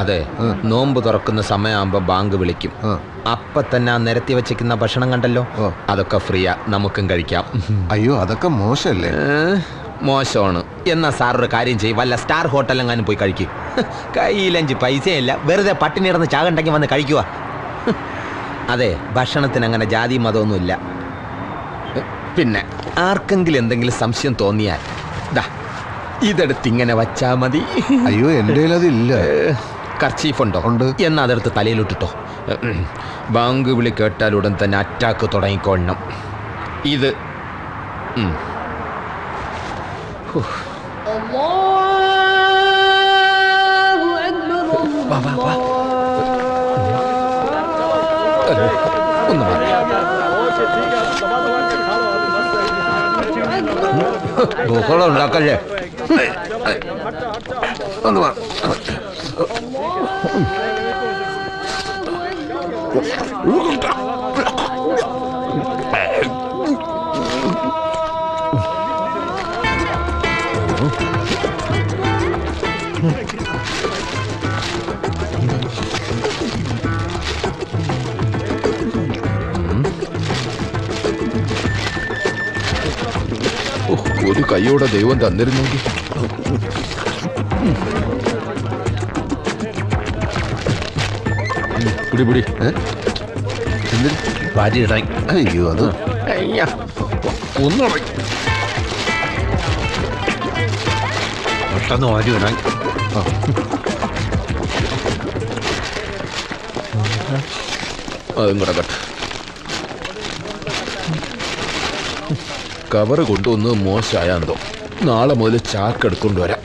അതെ, നോമ്പ് തുറക്കുന്ന സമയമാകുമ്പോ ബാങ്ക് വിളിക്കും. അപ്പൊ തന്നെ നിരത്തി വെച്ചിരിക്കുന്ന ഭക്ഷണം കണ്ടല്ലോ, അതൊക്കെ ഫ്രീയാ, നമുക്കും കഴിക്കാം. അയ്യോ, അതൊക്കെ മോശമല്ലേ? മോശമാണ്. എന്നാ സാറൊരു കാര്യം ചെയ്യും, വല്ല സ്റ്റാർ ഹോട്ടലെങ്ങാനും പോയി കഴിക്കും. കയ്യിലഞ്ച് പൈസയില്ല, വെറുതെ പട്ടിണി കിടന്ന് ചാകണ്ടെങ്കിൽ വന്ന് കഴിക്കുക. അതെ, ഭക്ഷണത്തിന് അങ്ങനെ ജാതി മതമൊന്നുമില്ല. പിന്നെ ആർക്കെങ്കിലും എന്തെങ്കിലും സംശയം തോന്നിയാൽ ഇതെടുത്ത് ഇങ്ങനെ വച്ചാ മതി. അയ്യോ, എൻ്റെ അതില്ല. കർച്ചീഫുണ്ടോ? ഉണ്ട്. എന്നാ അതെടുത്ത് തലയിലിട്ടിട്ടോ. ബാങ്ക് വിളി കേട്ടാൽ ഉടൻ തന്നെ അറ്റാക്ക് തുടങ്ങിക്കൊള്ളണം. ഇത് ഒന്ന് ബഹളം ഉണ്ടാക്കല്ലേ. ഒന്ന് ഒരു കൈയോടെ ദൈവം തന്നിരുന്നെങ്കിൽ. പിടി പിടി. വാരിയിടാൻ. അയ്യോ, അത് ഒന്നും പെട്ടെന്ന് വാരിയിടാൻ. അതും കൂടെ കട്ട്. കവറ് കൊണ്ടുവന്ന് മോശമായാന്തോ. നാളെ മുതൽ ചാക്ക് എടുക്കൊണ്ട് വരാം.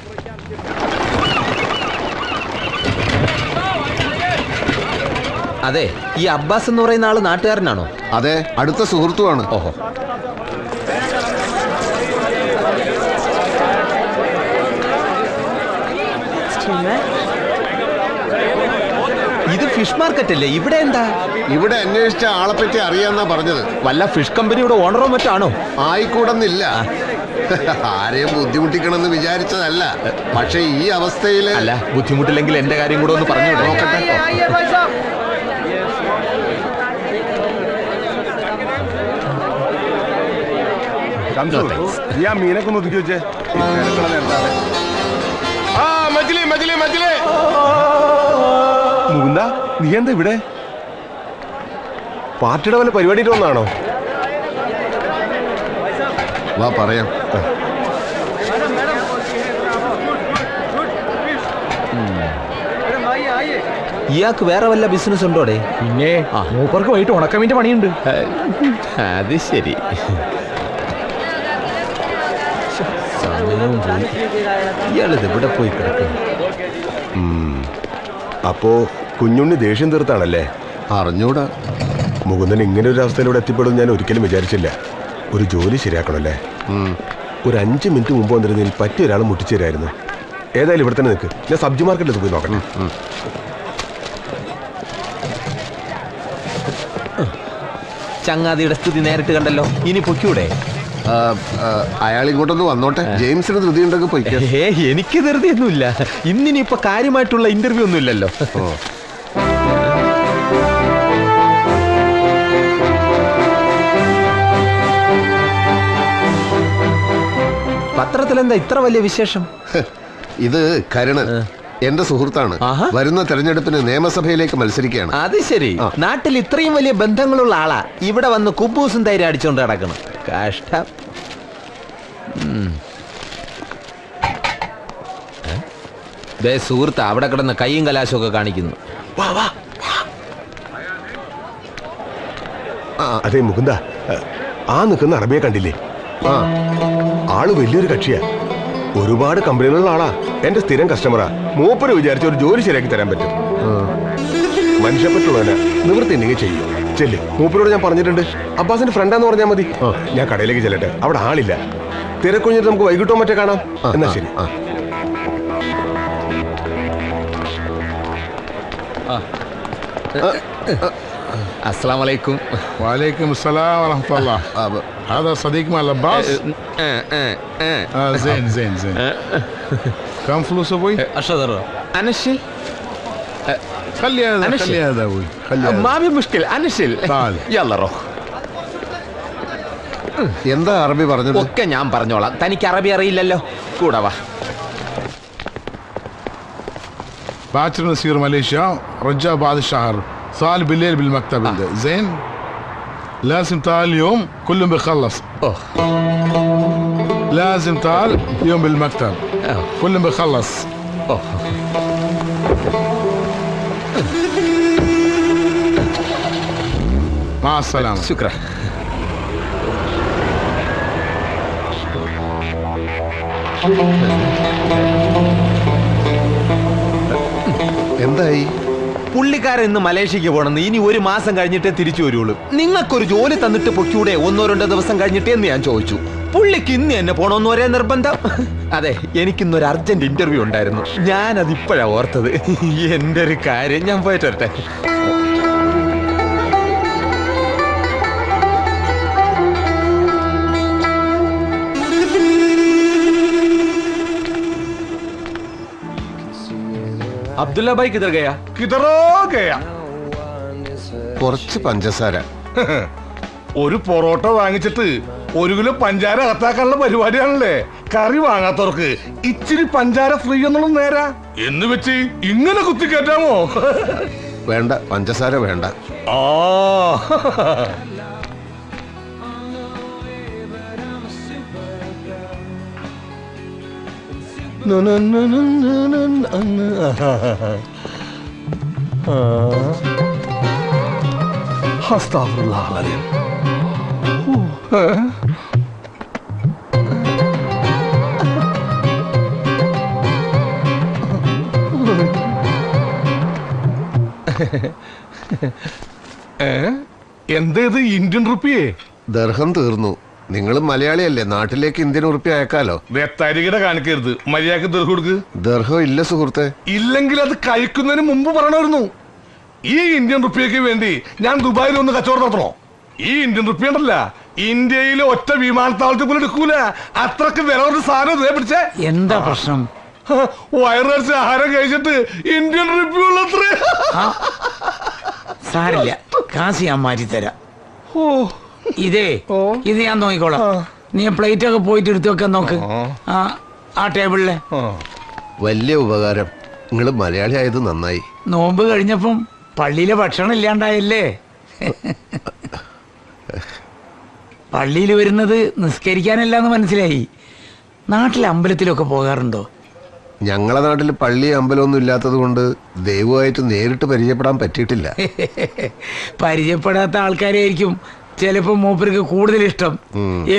അതെ, ഈ അബ്ബാസ് എന്ന് പറയുന്ന ആള് നാട്ടുകാരനാണോ? അതെ, അടുത്ത സുഹൃത്തുമാണ്. ഓഹോ. ഇത് ഫിഷ് മാർക്കറ്റ് അല്ലേ? ഇവിടെ എന്താ? ഇവിടെ അന്വേഷിച്ച ആളെ പറ്റി അറിയാന്നാ പറഞ്ഞത്. വല്ല ഫിഷ് കമ്പനിയുടെ ഓണറോ മറ്റാണോ? ആയിക്കൂടുന്നില്ല. ആരെയും ബുദ്ധിമുട്ടിക്കണമെന്ന് വിചാരിച്ചതല്ല, പക്ഷെ ഈ അവസ്ഥയില്. അല്ല, ബുദ്ധിമുട്ടില്ലെങ്കിൽ എന്റെ കാര്യം കൂടെ ഒന്ന് പറഞ്ഞു നോക്കട്ടെ. മീനൊക്കെ ഒന്ന് ഒതുക്കി വെച്ചേ. മുകുന്ദ, നീ എന്താ ഇവിടെ? പാർട്ടിയുടെ വല്ല പരിപാടിയിട്ട് വന്നാണോ? വാ പറയാം. ഇയാൾക്ക് വേറെ വല്ല ബിസിനസ് ഉണ്ടോടെ? പിന്നെ മൂപ്പർക്ക് വൈകിട്ട് ഉണക്കമീൻ്റെ പണിയുണ്ട്. അത് ശരി. സമയവും പോയി. ഇയാളിത് ഇവിടെ പോയി കിടക്കും. അപ്പോ കുഞ്ഞുണ്ണി ദേഷ്യം തീർത്താണല്ലേ? അറിഞ്ഞൂടാ. മുകുന്ദൻ ഇങ്ങനെ ഒരു അവസ്ഥയിലൂടെ എത്തിപ്പെടും ഞാൻ ഒരിക്കലും വിചാരിച്ചില്ല. ഒരു ജോലി ശരിയാക്കണല്ലേ? ഒരു 5 മിനിറ്റ് മുമ്പ് വന്നിരുന്നതിൽ പറ്റിയ ഒരാൾ മുട്ടിച്ചേരായിരുന്നു. ഏതായാലും ഇവിടെ തന്നെ നിൽക്ക്, ഞാൻ സബ്ജി മാർക്കറ്റിൽ പോയി നോക്കട്ടെ. ചങ്ങാതിയുടെ സ്ഥിതി നേരിട്ട് കണ്ടല്ലോ, ഇനി പൊയ്ക്കൂടെ? അയാൾ ഇങ്ങോട്ടൊന്ന് വന്നോട്ടെ. ജെയിംസിന് ധൃതി ഉണ്ടെങ്കിൽ പോയിക്കോ. എനിക്ക് ധൃതിയൊന്നുമില്ല. ഇന്നിനിപ്പോ കാര്യമായിട്ടുള്ള ഇന്റർവ്യൂ ഒന്നും ഇല്ലല്ലോ. പത്രത്തിൽ എന്താ ഇത്ര വലിയ വിശേഷം? ഇത് കരുണൻ, എന്റെ സുഹൃത്താണ്. വരുന്ന തെരഞ്ഞെടുപ്പിന് നിയമസഭയിലേക്ക് മത്സരിക്കുകയാണ്. അത് ശരി. നാട്ടിൽ ഇത്രയും വലിയ ബന്ധങ്ങളുള്ള ആളാ ഇവിടെ വന്ന് കുബൂസും തൈര് അടിച്ചോണ്ട് കിടക്കണം. കഷ്ടം. സുഹൃത്ത് അവിടെ കിടന്ന് കൈയും കലാശവും ഒക്കെ കാണിക്കുന്നു. അതെ മുകുന്ദ, ആ നിൽക്കുന്ന അറബിയെ കണ്ടില്ലേ? ആള് വലിയൊരു കക്ഷിയാ, ഒരുപാട് കമ്പനികളുള്ള ആളാ, എന്റെ സ്ഥിരം കസ്റ്റമറാ. മൂപ്പര് വിചാരിച്ച ഒരു ജോലി ശരിയാക്കി തരാൻ പറ്റും. മനുഷ്യപ്പറ്റുള്ളവനാ, നിവൃത്തി ഉണ്ടെങ്കിൽ ചെയ്യും. ചെല്ല്, മൂപ്പരോട് ഞാൻ പറഞ്ഞിട്ടുണ്ട്. അബ്ബാസിന്റെ ഫ്രണ്ടാന്ന് പറഞ്ഞാൽ മതി. ഞാൻ കടയിലേക്ക് ചെല്ലട്ടെ, അവിടെ ആളില്ല. തിരക്കൊഴിഞ്ഞിട്ട് നമുക്ക് വൈകിട്ടോ മറ്റേ കാണാം. എന്നാ ശരി. അസ്സലാമു അലൈക്കും. വലൈക്കും അസ്സലാം വറഹ്മത്തുള്ളാഹി. هذا صديق مع العباس. زين زين زين. كم فلوس ابوي؟ 10 درهم. أنشل. خلي هذا خلي هذا ابوي خلي هذا. ما في مشكلة أنشل. تعال. يلا روح. എന്താ അറബി പറഞ്ഞത്? ഒക്കെ ഞാൻ പറഞ്ഞോളാം. തനിക്ക് അറബി അറിയില്ലല്ലോ. കൂടെ വാ. باكر نسير ماليزيا رجع بعد الشهر صار بالليل بالمكتب عنده. زين لازم تعال اليوم كلهم بيخلص. لازم تعال يوم بالمكتب كلهم بيخلص. مع السلامة. شكرا. എന്തായി? പുള്ളിക്കാരൻ ഇന്ന് മലേഷ്യക്ക് പോകണമെന്ന് ഇനി 1 മാസം കഴിഞ്ഞിട്ടേ തിരിച്ചു വരുള്ളൂ. നിങ്ങൾക്കൊരു ജോലി തന്നിട്ട് പൊക്കൂടെ 1-2 ദിവസം കഴിഞ്ഞിട്ടേ എന്ന് ഞാൻ ചോദിച്ചു. പുള്ളിക്ക് ഇന്ന് എന്നെ പോണമെന്ന് ഒരേ നിർബന്ധം. അതെ, എനിക്കിന്നൊരു അർജന്റ് ഇന്റർവ്യൂ ഉണ്ടായിരുന്നു. ഞാനത് ഇപ്പോഴാ ഓർത്തത്. എന്റെ ഒരു കാര്യം, ഞാൻ പോയിട്ട് വരട്ടെ. അബ്ദുള്ള ഭായ് കിതർ ഗയാ? किधरो गया. കുറച്ച് പഞ്ചസാര. ഒരു പൊറോട്ട വാങ്ങിച്ചിട്ട് 1 കിലോ പഞ്ചാര അകത്താക്കാനുള്ള പരിപാടിയാണല്ലേ. കറി വാങ്ങാത്തവർക്ക് ഇച്ചിരി പഞ്ചാര ഫ്രീ എന്നുള്ള നേരാ എന്ന് വെച്ച് ഇങ്ങനെ കുത്തിക്കയറ്റാമോ? വേണ്ട, പഞ്ചസാര വേണ്ട. ആ എന്തേത് ഇന്ത്യൻ റുപ്പിയേ? ദർഹം തീർന്നു. നിങ്ങൾ മലയാളിയല്ലേ, നാട്ടിലേക്ക് ഇന്ത്യൻ ഉറുപ്പി അയക്കാലോ. തരികിട കാണിക്കരുത്, മര്യാദക്ക് ദർഹം കൊടുക്ക്. ദർഹം ഇല്ല സുഹൃത്തെ. ഇല്ലെങ്കിൽ അത് കഴിക്കുന്നതിന് മുമ്പ് പറയണമായിരുന്നു. ഈ ഇന്ത്യൻ റുപ്പിയക്ക് വേണ്ടി ഞാൻ ദുബായിൽ ഒന്ന് കച്ചവടം നടത്തണോ? ഈ ഇന്ത്യൻ റുപ്പിയ ഉണ്ടല്ല, ഇന്ത്യയിലെ ഒറ്റ വിമാനത്താവളത്തിൽ പോലും എടുക്കൂല. അത്രക്ക് വില ഒരു സാധനം ഇതേ പിടിച്ചേ. എന്താ പ്രശ്നം? വയറിറച്ച ആഹാരം കഴിച്ചിട്ട് ഇന്ത്യൻ റുപ്പിയ ഉള്ളത്രേ. സാരില്ല, കാശ് ഞാൻ മാറ്റി തരാം. ഇത് ഞാൻ നോക്കിക്കോളാം. നീ പ്ലേറ്റ് ഒക്കെ പോയിട്ട് എടുത്തു വെക്കാൻ നോക്ക്. ആ ടേബിളിലെ. വലിയ ഉപകാരം. നിങ്ങൾ മലയാളി ആയത് നന്നായി. നോമ്പ് കഴിഞ്ഞപ്പം പള്ളിയിലെ ഭക്ഷണം ഇല്ലാണ്ടായല്ലേ? പള്ളിയിൽ വരുന്നത് നിസ്കരിക്കാനല്ലാന്ന് മനസ്സിലായി. നാട്ടിലെ അമ്പലത്തിലൊക്കെ പോകാറുണ്ടോ? ഞങ്ങളെ നാട്ടിൽ പള്ളി അമ്പലമൊന്നും ഇല്ലാത്തത് കൊണ്ട് ദൈവമായിട്ട് നേരിട്ട് പരിചയപ്പെടാൻ പറ്റിയിട്ടില്ല. പരിചയപ്പെടാത്ത ആൾക്കാരായിരിക്കും ചിലപ്പോ മൂപ്പർക്ക് കൂടുതൽ ഇഷ്ടം.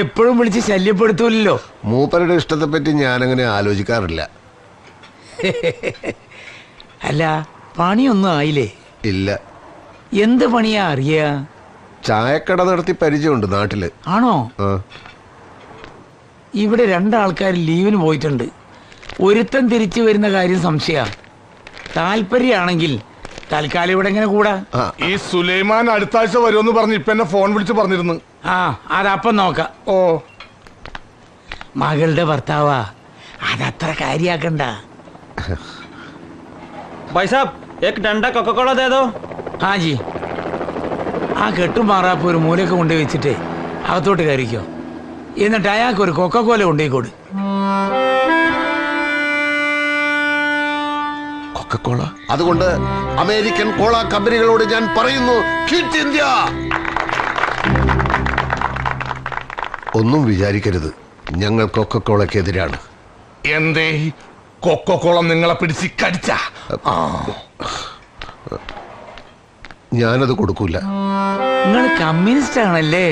എപ്പോഴും വിളിച്ച് ശല്യപ്പെടുത്തൂല്ലോ. മൂപ്പരുടെ ഇഷ്ടത്തെ പറ്റി ഞാനങ്ങനെ ആലോചിക്കാറില്ല. അല്ല, പണിയൊന്നും ആയില്ലേ? ഇല്ല. എന്ത് പണിയാ അറിയാ? ചായക്കട നടത്തി പരിചയമുണ്ട് നാട്ടില്. ആണോ? ആ. ഇവിടെ 2 ആൾക്കാർ ലീവിന് പോയിട്ടുണ്ട്. ഒരുത്തൻ തിരിച്ചു വരുന്ന കാര്യം സംശയ. താല്പര്യമാണെങ്കിൽ തൽക്കാലം ഇവിടെ എങ്ങനെ കൂടാ? ഈ സുലൈമാൻ അടുത്ത ആഴ്ച വരുമെന്ന് പറഞ്ഞ് ഇപ്പൊ എന്നെ ഫോൺ വിളിച്ച് പറഞ്ഞിരുന്നു. അതപ്പം നോക്കാം. ഓ, മകളുടെ ഭർത്താവാ, അതത്ര കാര്യാക്കണ്ട. भाई साहब एक डंडा कोका कोला दे दो. ജി, ആ കെട്ടുമാറാപ്പ് ഒരു മൂലക്ക് കൊണ്ടുപോയി വെച്ചിട്ട് അകത്തോട്ട് കയറിക്കോ. എന്നിട്ട് അയാൾക്ക് ഒരു കൊക്കക്കോല കൊണ്ടുപോയിക്കോട്. കൊക്കക്കോള? അതുകൊണ്ട് അമേരിക്കൻ കോള കമ്പനികളോട് ഞാൻ പറയുന്നു, ക്വിറ്റ് ഇന്ത്യ. ഒന്നും വിചാരിക്കരുത്, ഞങ്ങൾ കൊക്കക്കോളക്കെതിരാണ്. എന്തേ കൊക്കക്കോളം നിങ്ങളെ പിടിച്ച് കടിച്ച? ഞാനത് കൊടുക്കൂല. നിങ്ങൾ കമ്മ്യൂണിസ്റ്റ് ആണല്ലേ?